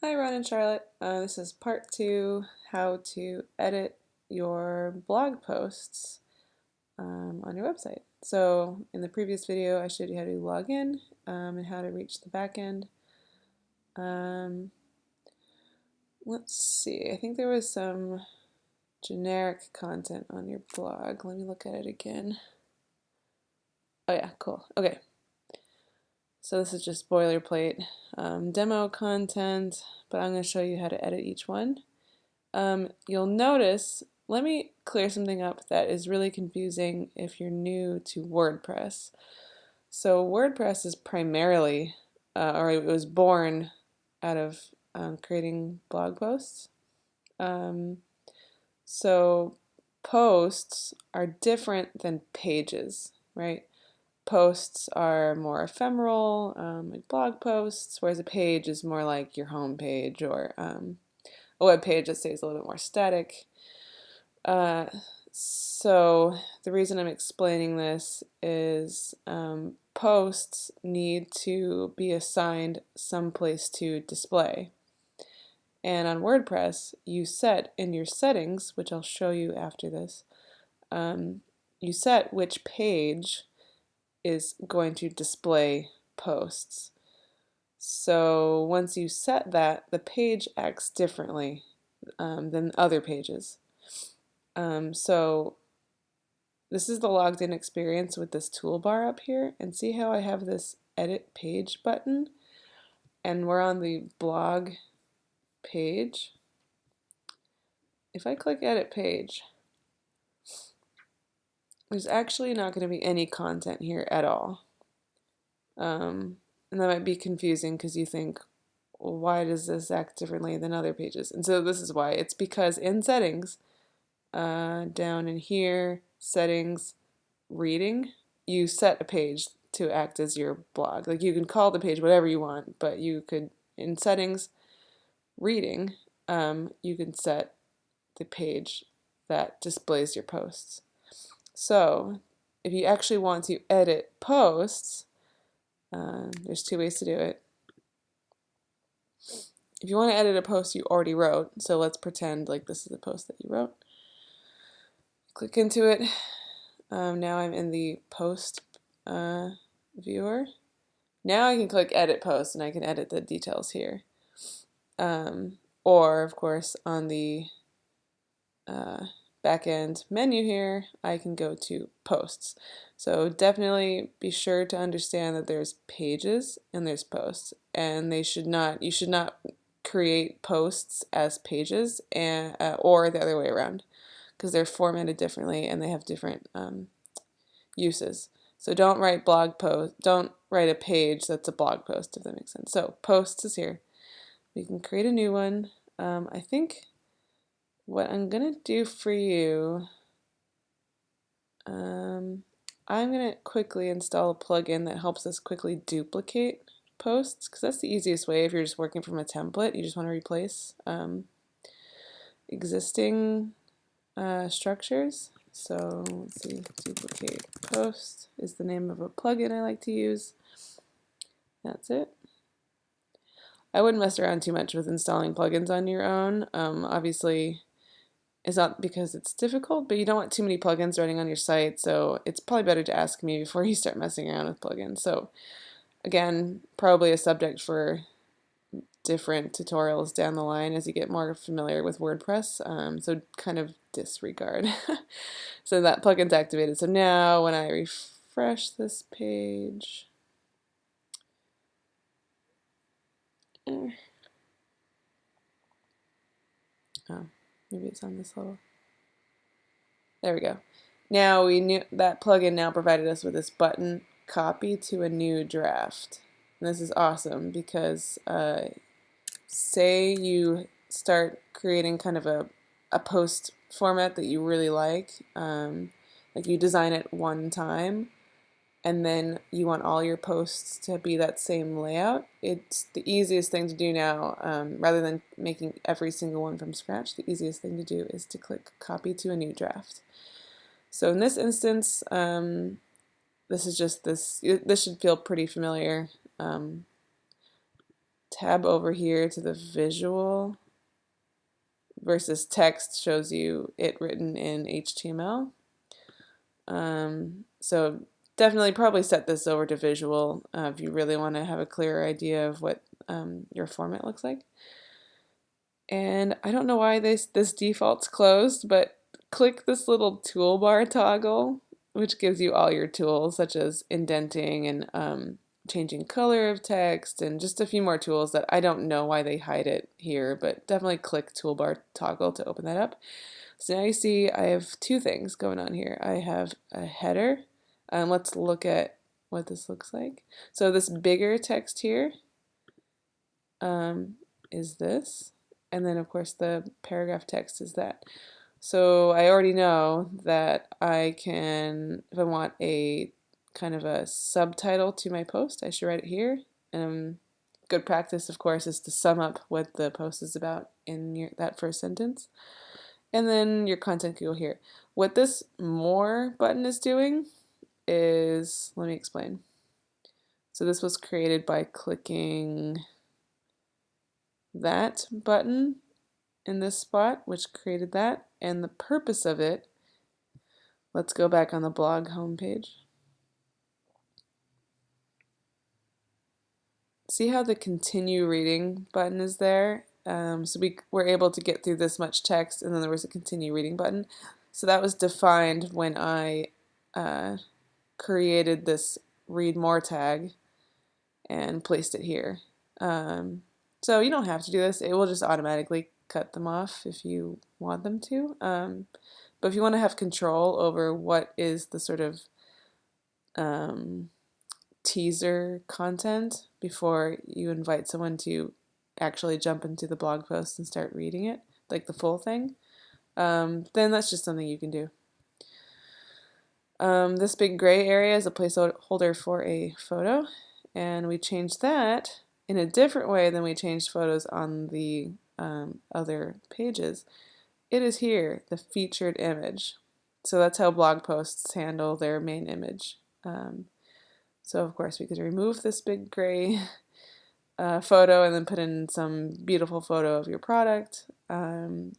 Hi Ron and Charlotte. This is part two, how to edit your blog posts on your website. So in the previous video I showed you how to log in and how to reach the back end. Let's see, I think there was some generic content on your blog. Let me look at it again. Oh yeah, cool. Okay, so this is just boilerplate demo content, but I'm going to show you how to edit each one. You'll notice, let me clear something up that is really confusing if you're new to WordPress. So WordPress is primarily, or it was born out of creating blog posts. So posts are different than pages, right? Posts are more ephemeral, like blog posts, whereas a page is more like your home page or a web page that stays a little bit more static. So the reason I'm explaining this is posts need to be assigned someplace to display. And on WordPress, you set in your settings, which I'll show you after this, you set which page is going to display posts. So once you set that, the page acts differently than other pages. So this is the logged in experience with this toolbar up here, and see how I have this edit page button and we're on the blog page. If I click edit page, there's actually not going to be any content here at all. And that might be confusing because you think, well, why does this act differently than other pages? And so this is why. It's because in settings, down in here, settings, reading, you set a page to act as your blog. Like you can call the page whatever you want, but you could, in settings, reading, you can set the page that displays your posts. So if you actually want to edit posts, there's two ways to do it. If you want to edit a post you already wrote, so let's pretend like this is a post that you wrote. Click into it. Now I'm in the post viewer. Now I can click edit post and I can edit the details here. Or of course on the back end menu here I can go to posts. So definitely be sure to understand that there's pages and there's posts, and you should not create posts as pages and or the other way around, because they're formatted differently and they have different uses. So don't write don't write a page that's a blog post, if that makes sense. So posts is here. We can create a new one. I think what I'm gonna do for you, I'm gonna quickly install a plugin that helps us quickly duplicate posts, because that's the easiest way if you're just working from a template. You just want to replace existing structures. So let's see, duplicate post is the name of a plugin I like to use. That's it. I wouldn't mess around too much with installing plugins on your own. Obviously, it's not because it's difficult, but you don't want too many plugins running on your site, so it's probably better to ask me before you start messing around with plugins. So again, probably a subject for different tutorials down the line as you get more familiar with WordPress, so kind of disregard. So that plugin's activated. So now when I refresh this page, oh, maybe it's on this level. There we go. Now we knew that plugin now provided us with this button, copy to a new draft. And this is awesome because say you start creating kind of a post format that you really like you design it one time and then you want all your posts to be that same layout. It's the easiest thing to do now, rather than making every single one from scratch. The easiest thing to do is to click copy to a new draft. So in this instance, this is just this should feel pretty familiar. tab over here to the visual versus text shows you it written in HTML. So definitely probably set this over to visual if you really want to have a clearer idea of what your format looks like. And I don't know why this default's closed, but click this little toolbar toggle, which gives you all your tools, such as indenting and changing color of text, and just a few more tools that I don't know why they hide it here, but definitely click toolbar toggle to open that up. So now you see I have two things going on here. I have a header. Let's look at what this looks like. So this bigger text here is this. And then of course the paragraph text is that. So I already know that I can, if I want a kind of a subtitle to my post, I should write it here. Good practice, of course, is to sum up what the post is about in that first sentence. And then your content can go here. What this more button is doing is, let me explain. So this was created by clicking that button in this spot, which created that. And the purpose of it, let's go back on the blog homepage. See how the continue reading button is there? So we were able to get through this much text, and then there was a continue reading button. So that was defined when I created this read more tag and placed it here. So you don't have to do this. It will just automatically cut them off if you want them to. But if you want to have control over what is the sort of teaser content before you invite someone to actually jump into the blog post and start reading it, like the full thing, then that's just something you can do. This big gray area is a placeholder for a photo, and we changed that in a different way than we changed photos on the other pages. It is here, the featured image. So that's how blog posts handle their main image. So of course we could remove this big gray photo and then put in some beautiful photo of your product. You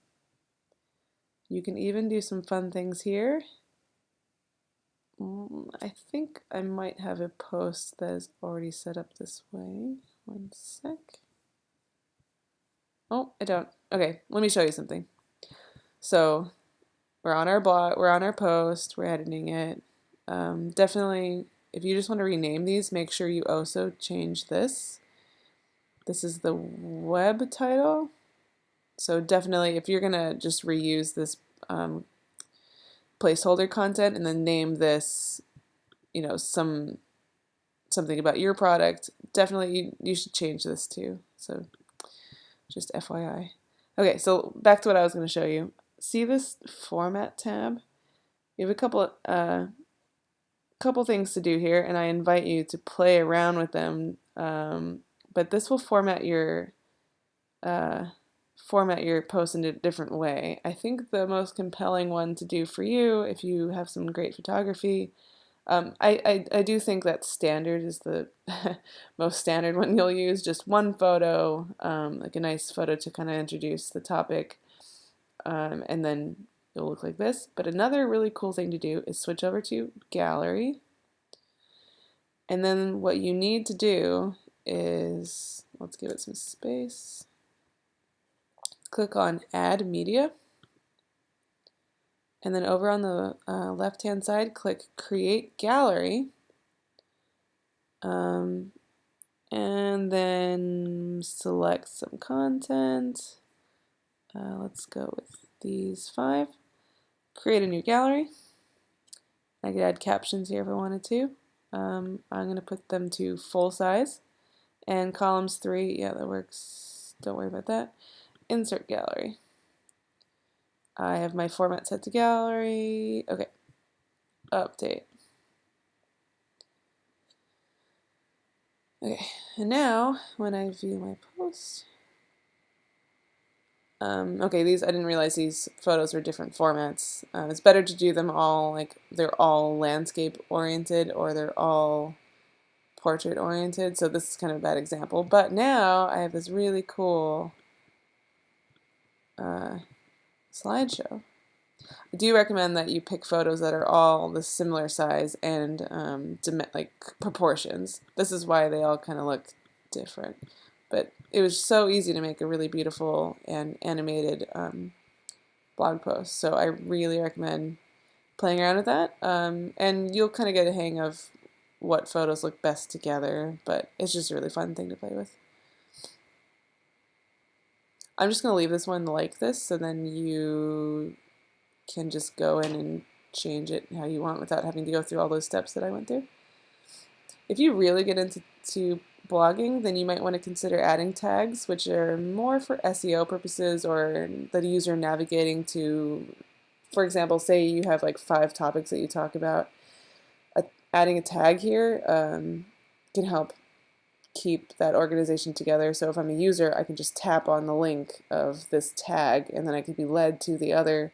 can even do some fun things here. I think I might have a post that is already set up this way. One sec. Oh, I don't. Okay, let me show you something. So we're on our blog, we're on our post, we're editing it. Definitely, if you just want to rename these, make sure you also change this. This is the web title. So definitely, if you're gonna just reuse this placeholder content and then name this, you know, something about your product, definitely you should change this too. So just FYI. Okay, so back to what I was going to show you. See this format tab? You have a couple things to do here, and I invite you to play around with them. But this will format your post in a different way. I think the most compelling one to do for you, if you have some great photography, I do think that standard is the most standard one you'll use. Just one photo, like a nice photo to kind of introduce the topic, and then it'll look like this. But another really cool thing to do is switch over to gallery. And then what you need to do is, let's give it some space. Click on add media. And then over on the left-hand side, click Create Gallery. And then select some content. Let's go with these 5. Create a new gallery. I could add captions here if I wanted to. I'm going to put them to full size. And columns 3, yeah, that works. Don't worry about that. Insert gallery. I have my format set to gallery. Okay, update. Okay, and now when I view my post, okay, these, I didn't realize these photos were different formats. It's better to do them all like they're all landscape oriented or they're all portrait oriented, so this is kind of a bad example. But now I have this really cool slideshow. I do recommend that you pick photos that are all the similar size and like proportions. This is why they all kind of look different. But it was so easy to make a really beautiful and animated blog post. So I really recommend playing around with that. And you'll kind of get a hang of what photos look best together, but it's just a really fun thing to play with. I'm just going to leave this one like this, so then you can just go in and change it how you want without having to go through all those steps that I went through. If you really get into blogging, then you might want to consider adding tags, which are more for SEO purposes or the user navigating to, for example, say you have like 5 topics that you talk about. Adding a tag here can help keep that organization together. So if I'm a user, I can just tap on the link of this tag, and then I can be led to the other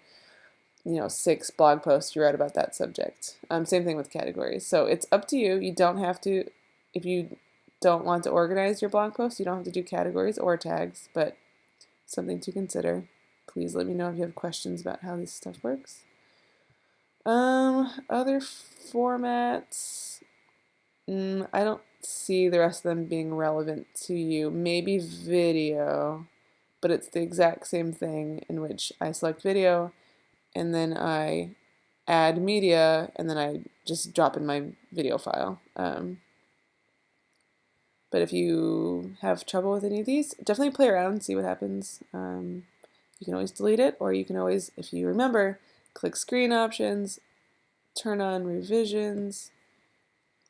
6 blog posts you wrote about that subject. Same thing with categories. So it's up to you. You don't have to, if you don't want to organize your blog posts, you don't have to do categories or tags, but something to consider. Please let me know if you have questions about how this stuff works. Other formats, I don't see the rest of them being relevant to you. Maybe video, but it's the exact same thing in which I select video and then I add media and then I just drop in my video file. But if you have trouble with any of these, definitely play around and see what happens. You can always delete it, or you can always, if you remember, click screen options, turn on revisions,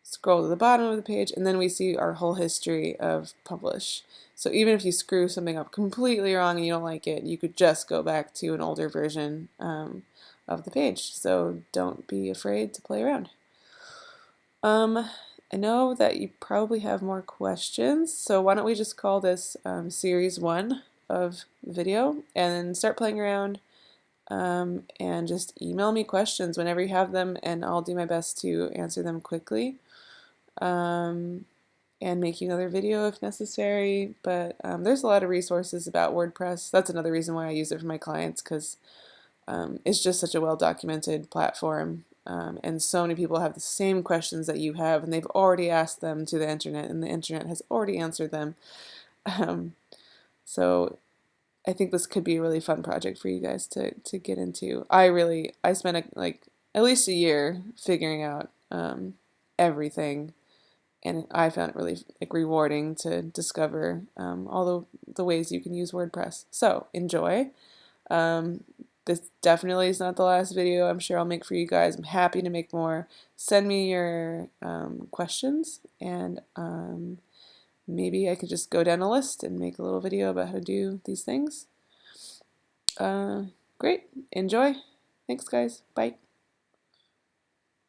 scroll to the bottom of the page, and then we see our whole history of publish. So even if you screw something up completely wrong and you don't like it, you could just go back to an older version of the page. So don't be afraid to play around. I know that you probably have more questions, so why don't we just call this series 1 of video and start playing around, and just email me questions whenever you have them, and I'll do my best to answer them quickly, and make another video if necessary. But there's a lot of resources about WordPress. That's another reason why I use it for my clients, because it's just such a well-documented platform. And so many people have the same questions that you have, and they've already asked them to the internet, and the internet has already answered them. So I think this could be a really fun project for you guys to get into. I spent like at least a year figuring out everything, and I found it really rewarding to discover all the ways you can use WordPress. So enjoy. This definitely is not the last video I'm sure I'll make for you guys. I'm happy to make more. Send me your questions, and maybe I could just go down a list and make a little video about how to do these things. Great. Enjoy. Thanks, guys. Bye.